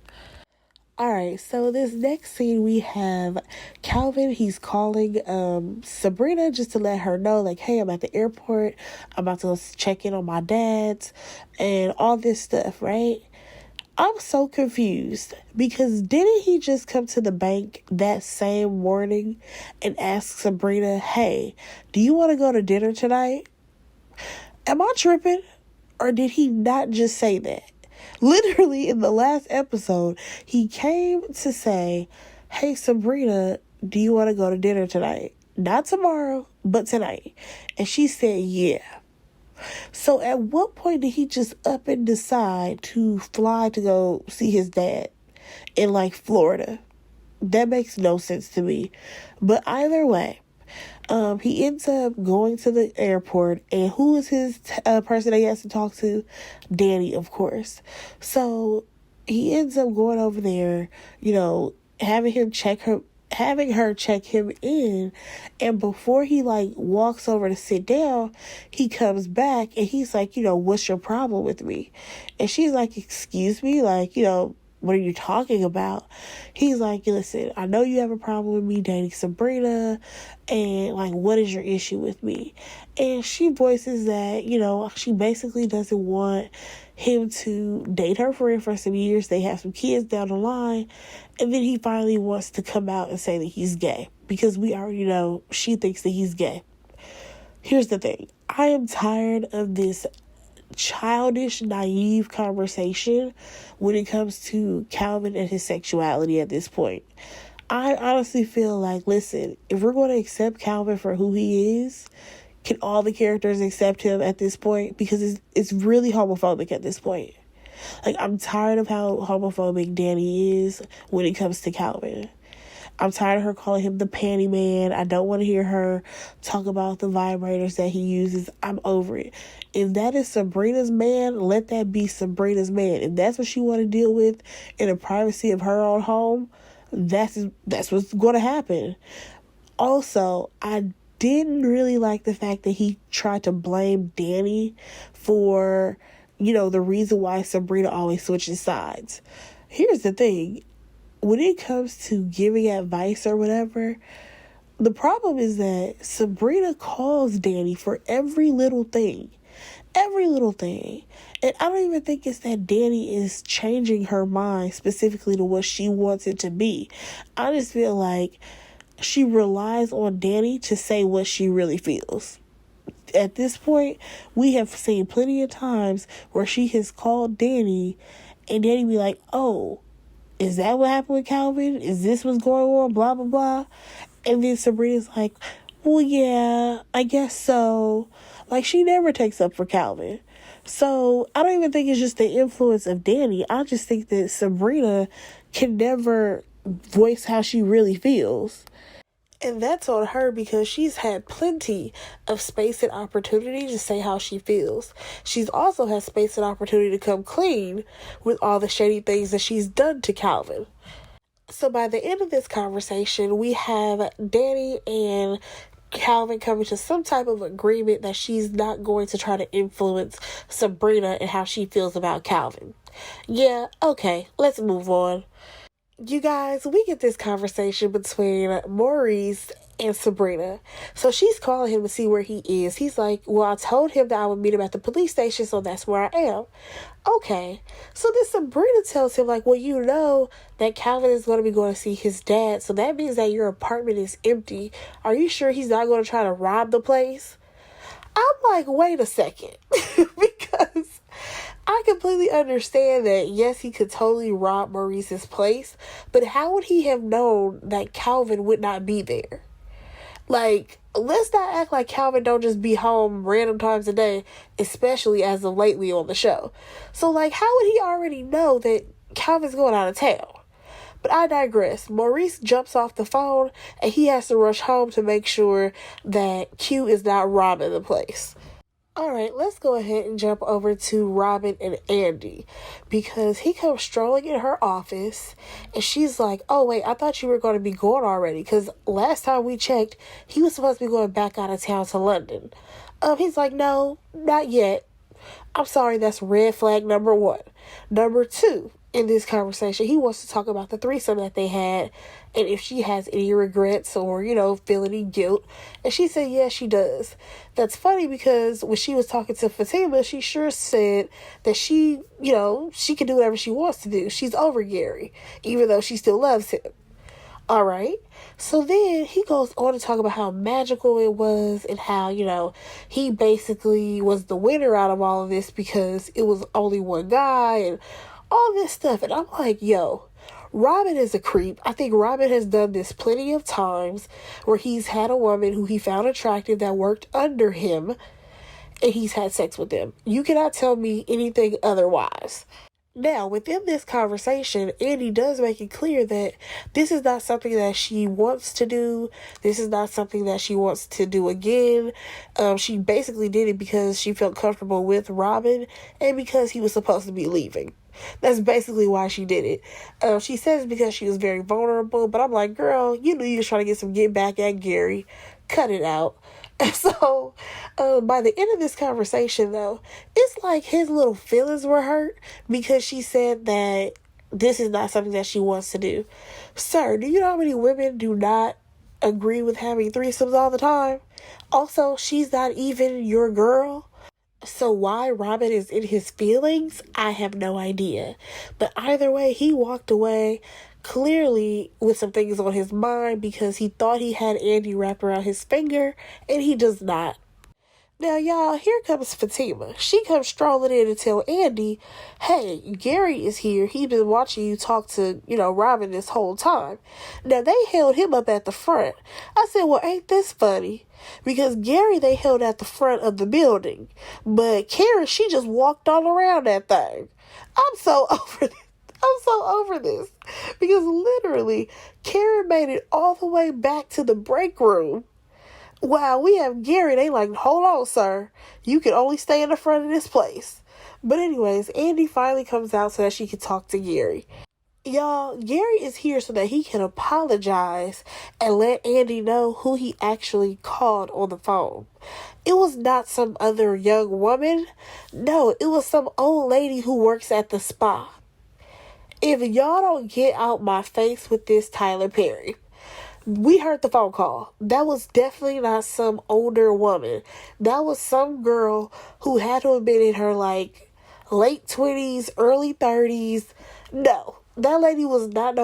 Alright, so this next scene we have Calvin. He's calling Sabrina just to let her know, like, hey, I'm at the airport. I'm about to check in on my dad's and all this stuff, right? I'm so confused because didn't he just come to the bank that same morning and ask Sabrina, hey, do you want to go to dinner tonight? Am I tripping? Or did he not just say that? Literally in the last episode, he came to say, hey, Sabrina, do you want to go to dinner tonight? not tomorrow, but tonight. And she said, yeah. So at what point did he just up and decide to fly to go see his dad in like Florida? That makes no sense to me. But either way, he ends up going to the airport, and who is his person that he has to talk to? Danny, of course. So he ends up going over there, having her check him in, and before he like walks over to sit down, he comes back and he's like, what's your problem with me? And she's like, excuse me, like, what are you talking about? He's like, listen, I know you have a problem with me dating Sabrina, and like, what is your issue with me? And she voices that, she basically doesn't want him to date her for some years. They have some kids down the line, and then he finally wants to come out and say that he's gay, because we already know she thinks that he's gay. Here's the thing. I am tired of this childish, naive conversation when it comes to Calvin and his sexuality at this point. I honestly feel like, listen, if we're going to accept Calvin for who he is, can all the characters accept him at this point? Because it's really homophobic at this point. Like, I'm tired of how homophobic Danny is when it comes to Calvin. I'm tired of her calling him the panty man. I don't want to hear her talk about the vibrators that he uses. I'm over it. If that is Sabrina's man, let that be Sabrina's man. If that's what she want to deal with in the privacy of her own home, that's what's going to happen. Also, I didn't really like the fact that he tried to blame Danny for, the reason why Sabrina always switches sides. Here's the thing. When it comes to giving advice or whatever, the problem is that Sabrina calls Danny for every little thing. Every little thing. And I don't even think it's that Danny is changing her mind specifically to what she wants it to be. I just feel like she relies on Danny to say what she really feels. At this point, we have seen plenty of times where she has called Danny and Danny be like, oh, is that what happened with Calvin? Is this what's going on? Blah, blah, blah. And then Sabrina's like, well, yeah, I guess so. Like, she never takes up for Calvin. So I don't even think it's just the influence of Danny. I just think that Sabrina can never voice how she really feels. And that's on her, because she's had plenty of space and opportunity to say how she feels. She's also had space and opportunity to come clean with all the shady things that she's done to Calvin. So by the end of this conversation, we have Danny and Calvin coming to some type of agreement that she's not going to try to influence Sabrina and how she feels about Calvin. Yeah, okay, let's move on. You guys, we get this conversation between Maurice and Sabrina. So she's calling him to see where he is. He's like, well, I told him that I would meet him at the police station, so that's where I am. Okay. So then Sabrina tells him, like, well, you know that Calvin is going to be going to see his dad, so that means that your apartment is empty. Are you sure he's not going to try to rob the place? I'm like, wait a second. Because I completely understand that, yes, he could totally rob Maurice's place, but how would he have known that Calvin would not be there? Like, let's not act like Calvin don't just be home random times a day, especially as of lately on the show. So, like, how would he already know that Calvin's going out of town? But I digress. Maurice jumps off the phone, and he has to rush home to make sure that Q is not robbing the place. Alright, let's go ahead and jump over to Robin and Andy, because he comes strolling in her office and she's like, oh wait, I thought you were going to be going already, because last time we checked, he was supposed to be going back out of town to London. He's like, no, not yet. I'm sorry, that's red flag number 1. Number 2, in this conversation, he wants to talk about the threesome that they had and if she has any regrets or, feel any guilt. And she said, yes, she does. That's funny, because when she was talking to Fatima, she sure said that she can do whatever she wants to do. She's over Gary, even though she still loves him. All right. So then he goes on to talk about how magical it was and how, he basically was the winner out of all of this because it was only one guy and all this stuff. And I'm like, yo, Robin is a creep. I think Robin has done this plenty of times where he's had a woman who he found attractive that worked under him and he's had sex with them. You cannot tell me anything otherwise. Now, within this conversation, Andy does make it clear that this is not something that she wants to do. This is not something that she wants to do again. She basically did it because she felt comfortable with Robin and because he was supposed to be leaving. That's basically why she did it. She says because she was very vulnerable, but I'm like, girl, you knew you was trying to get back at Gary. Cut it out. And so, by the end of this conversation, though, it's like his little feelings were hurt because she said that this is not something that she wants to do. Sir, do you know how many women do not agree with having threesomes all the time? Also, she's not even your girl. So why Robin is in his feelings, I have no idea. But either way, he walked away clearly with some things on his mind because he thought he had Andy wrapped around his finger, and he does not. Now, y'all, here comes Fatima. She comes strolling in to tell Andy, hey, Gary is here. He's been watching you talk to, Robin this whole time. Now, they held him up at the front. I said, well, ain't this funny? Because Gary, they held at the front of the building. But Karen, she just walked all around that thing. I'm so over this. Because literally, Karen made it all the way back to the break room. Wow, we have Gary. They like, hold on, sir. You can only stay in the front of this place. But anyways, Andy finally comes out so that she can talk to Gary. Y'all, Gary is here so that he can apologize and let Andy know who he actually called on the phone. It was not some other young woman. No, it was some old lady who works at the spa. If y'all don't get out my face with this Tyler Perry. We heard the phone call. That was definitely not some older woman. That was some girl who had to have been in her late 20s, early 30s. No, that lady was not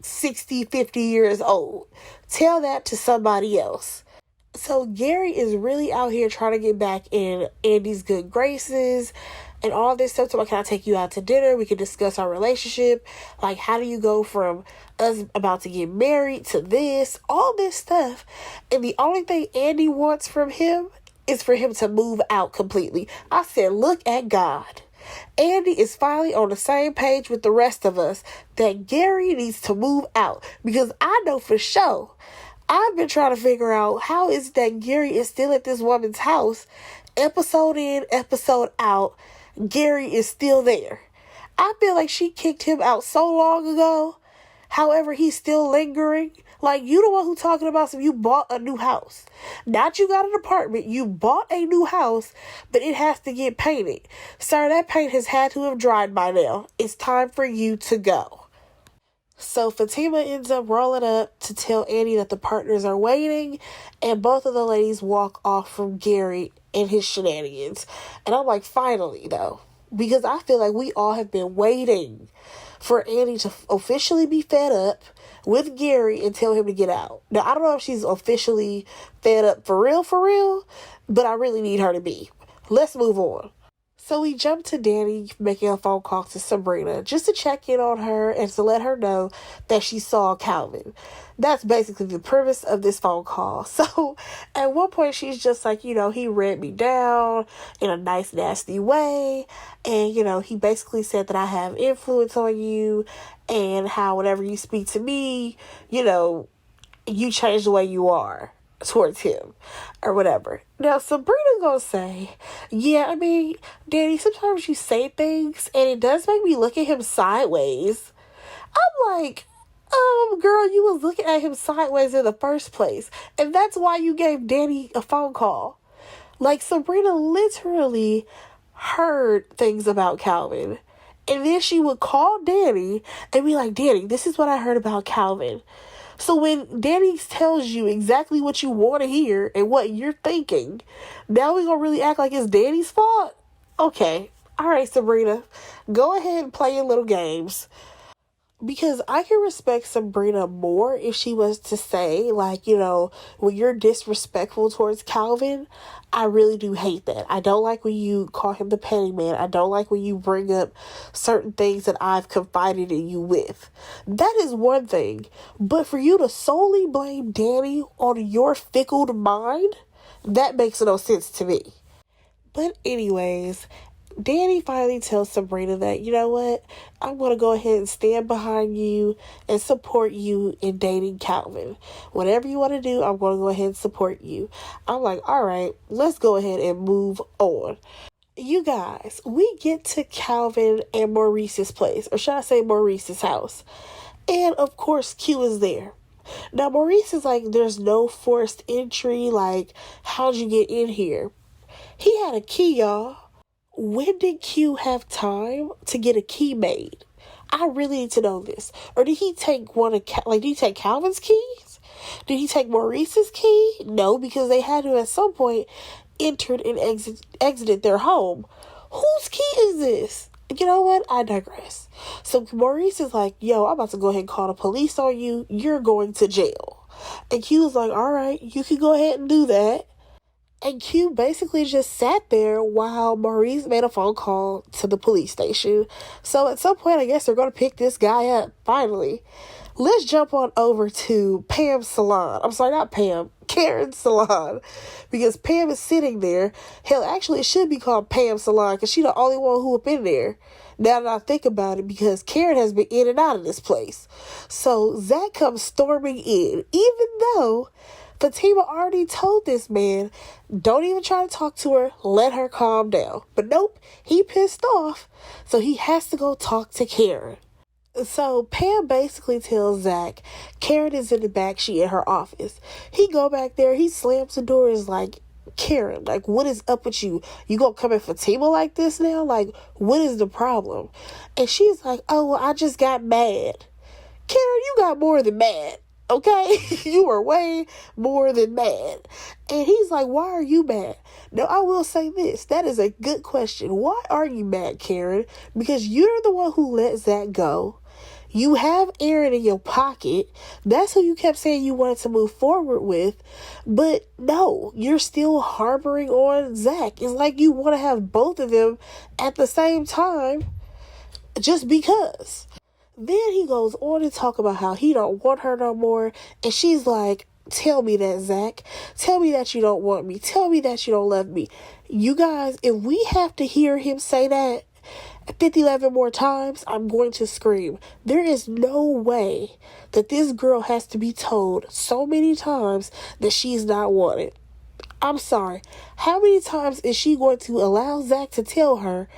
60, 50 years old. Tell that to somebody else. So Gary is really out here trying to get back in Andy's good graces and all this stuff. So can I take you out to dinner? We can discuss our relationship. Like, how do you go from us about to get married to this? All this stuff. And the only thing Andy wants from him is for him to move out completely. I said, look at God. Andy is finally on the same page with the rest of us that Gary needs to move out. Because I know for sure, I've been trying to figure out how is it that Gary is still at this woman's house, episode in, episode out. Gary is still there. I feel like she kicked him out so long ago. However, he's still lingering. Like, you the one who talking about you bought a new house. Not you got an apartment. You bought a new house, but it has to get painted. Sir, that paint has had to have dried by now. It's time for you to go. So Fatima ends up rolling up to tell Andy that the partners are waiting, and both of the ladies walk off from Gary and his shenanigans. And I'm like, finally, though, because I feel like we all have been waiting for Andy to officially be fed up with Gary and tell him to get out. Now, I don't know if she's officially fed up for real, but I really need her to be. Let's move on. So we jump to Danny making a phone call to Sabrina just to check in on her and to let her know that she saw Calvin. That's basically the premise of this phone call. So at one point she's just like, he read me down in a nice, nasty way. And, he basically said that I have influence on you and how whenever you speak to me, you change the way you are towards him or whatever. Now Sabrina's gonna say, yeah, Danny, sometimes you say things and it does make me look at him sideways. I'm like, girl, you was looking at him sideways in the first place, and that's why you gave Danny a phone call. Like, Sabrina literally heard things about Calvin, and then she would call Danny and be like, Danny, this is what I heard about Calvin. So when Danny tells you exactly what you want to hear and what you're thinking, now we're going to really act like it's Danny's fault? Okay. All right, Sabrina. Go ahead and play your little games. Because I can respect Sabrina more if she was to say, like, when you're disrespectful towards Calvin, I really do hate that. I don't like when you call him the petty man. I don't like when you bring up certain things that I've confided in you with. That is one thing. But for you to solely blame Danny on your fickle mind, that makes no sense to me. But anyways, Danny finally tells Sabrina that, you know what, I'm going to go ahead and stand behind you and support you in dating Calvin. Whatever you want to do, I'm going to go ahead and support you. I'm like, all right, let's go ahead and move on. You guys, we get to Calvin and Maurice's place, or should I say Maurice's house. And of course, Q is there. Now, Maurice is like, there's no forced entry. Like, how'd you get in here? He had a key, y'all. When did Q have time to get a key made? I really need to know this. Or did he take did he take Calvin's keys? Did he take Maurice's key? No, because they had to at some point entered and exited their home. Whose key is this? You know what? I digress. So Maurice is like, yo, I'm about to go ahead and call the police on you. You're going to jail. And Q was like, all right, you can go ahead and do that. And Q basically just sat there while Maurice made a phone call to the police station. So at some point, I guess they're going to pick this guy up, finally. Let's jump on over to Pam's salon. I'm sorry, not Pam. Karen's salon. Because Pam is sitting there. Hell, actually, it should be called Pam's salon because she's the only one who up in there. Now that I think about it, because Karen has been in and out of this place. So Zach comes storming in, even though Fatima already told this man, don't even try to talk to her, let her calm down. But nope, he pissed off, so he has to go talk to Karen. So Pam basically tells Zach, Karen is in the back, she in her office. He go back there, he slams the door, is like, Karen, like, what is up with you? You gonna come at Fatima like this now? Like, what is the problem? And she's like, oh, well, I just got mad. Karen, you got more than mad. Okay, you were way more than mad. And he's like, why are you mad? Now, I will say this. That is a good question. Why are you mad, Karen? Because you're the one who let Zach go. You have Aaron in your pocket. That's who you kept saying you wanted to move forward with. But no, you're still harboring on Zach. It's like you want to have both of them at the same time just because. Then he goes on to talk about how he don't want her no more. And she's like, tell me that, Zach. Tell me that you don't want me. Tell me that you don't love me. You guys, if we have to hear him say that 11 more times, I'm going to scream. There is no way that this girl has to be told so many times that she's not wanted. I'm sorry. How many times is she going to allow Zach to tell her,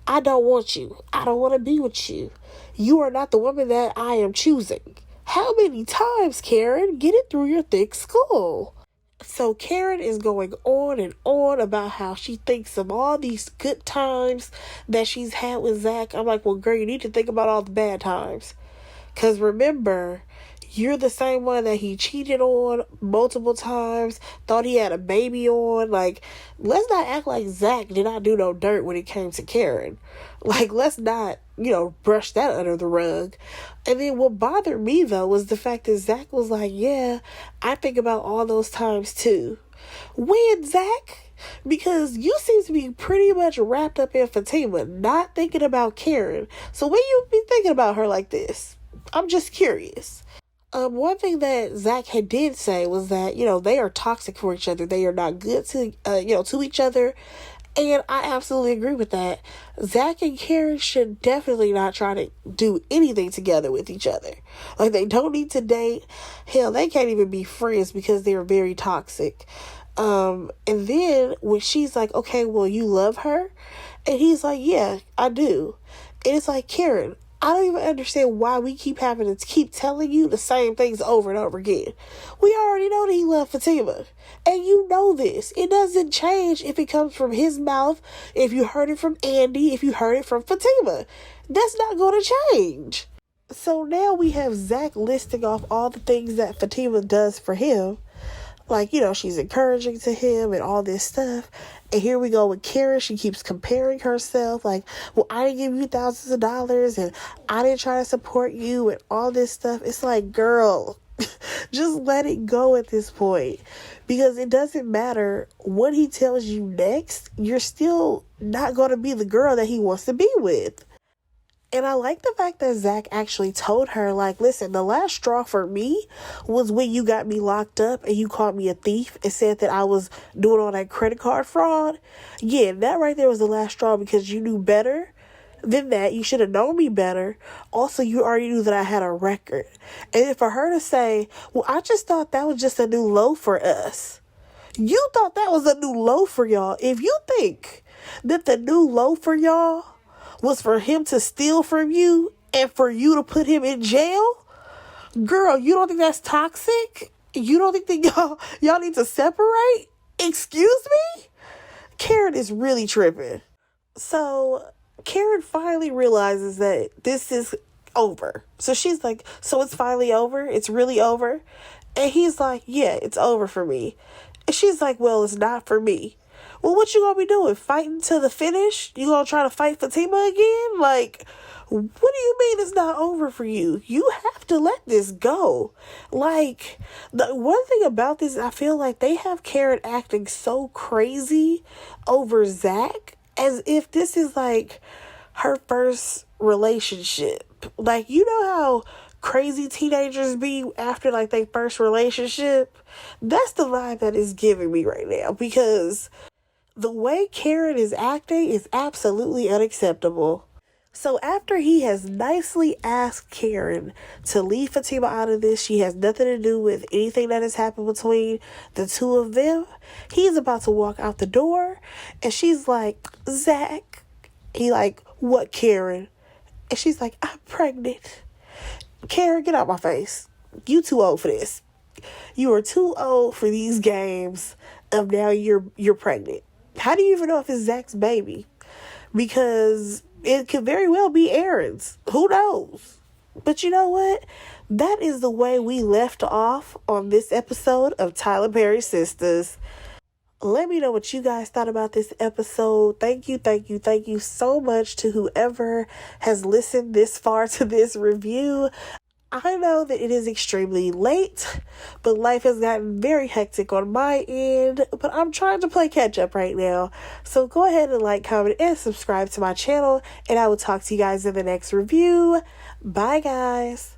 I don't want you. I don't want to be with you. You are not the woman that I am choosing. How many times, Karen? Get it through your thick skull. So Karen is going on and on about how she thinks of all these good times that she's had with Zach. I'm like, well, girl, you need to think about all the bad times. Because remember, you're the same one that he cheated on multiple times, thought he had a baby on. Like, let's not act like Zach did not do no dirt when it came to Karen. Like, let's not, brush that under the rug. And then what bothered me, though, was the fact that Zach was like, yeah, I think about all those times, too. When, Zach? Because you seem to be pretty much wrapped up in Fatima, not thinking about Karen. So when you be thinking about her like this? I'm just curious. One thing that Zach did say was that, they are toxic for each other. They are not good to, to each other. And I absolutely agree with that. Zach and Karen should definitely not try to do anything together with each other. Like, they don't need to date. Hell, they can't even be friends because they're very toxic. And then when she's like, okay, well, you love her? And he's like, yeah, I do. And it's like, Karen, I don't even understand why we keep having to keep telling you the same things over and over again. We already know that he loved Fatima. And you know this. It doesn't change if it comes from his mouth, if you heard it from Andy, if you heard it from Fatima. That's not going to change. So now we have Zach listing off all the things that Fatima does for him. Like, she's encouraging to him and all this stuff. And here we go with Karen. She keeps comparing herself. Like, well, I didn't give you thousands of dollars and I didn't try to support you and all this stuff. It's like, girl, just let it go at this point. Because it doesn't matter what he tells you next. You're still not going to be the girl that he wants to be with. And I like the fact that Zach actually told her, like, listen, the last straw for me was when you got me locked up and you called me a thief and said that I was doing all that credit card fraud. Yeah, that right there was the last straw because you knew better than that. You should have known me better. Also, you already knew that I had a record. And then for her to say, well, I just thought that was just a new low for us. You thought that was a new low for y'all. If you think that the new low for y'all was for him to steal from you and for you to put him in jail, girl, you don't think that's toxic? You don't think that y'all need to separate? Excuse me? Karen is really tripping. So Karen finally realizes that this is over. So she's like, so it's finally over? It's really over? And he's like, yeah, it's over for me. And she's like, well, it's not for me. Well, what you gonna be doing? Fighting to the finish? You gonna try to fight Fatima again? Like, what do you mean it's not over for you? You have to let this go. Like, the one thing about this, I feel like they have Karen acting so crazy over Zach as if this is like her first relationship. Like, you know how crazy teenagers be after like their first relationship? That's the vibe that is giving me right now, because the way Karen is acting is absolutely unacceptable. So after he has nicely asked Karen to leave Fatima out of this, she has nothing to do with anything that has happened between the two of them, he's about to walk out the door, and she's like, Zach. He like, what, Karen? And she's like, I'm pregnant. Karen, get out my face. You too old for this. You are too old for these games of now you're pregnant. How do you even know if it's Zach's baby? Because it could very well be Aaron's. Who knows? But you know what? That is the way we left off on this episode of Tyler Perry Sistas. Let me know what you guys thought about this episode. Thank you so much to whoever has listened this far to this review. I know that it is extremely late, but life has gotten very hectic on my end, but I'm trying to play catch up right now. So go ahead and like, comment, and subscribe to my channel, and I will talk to you guys in the next review. Bye, guys.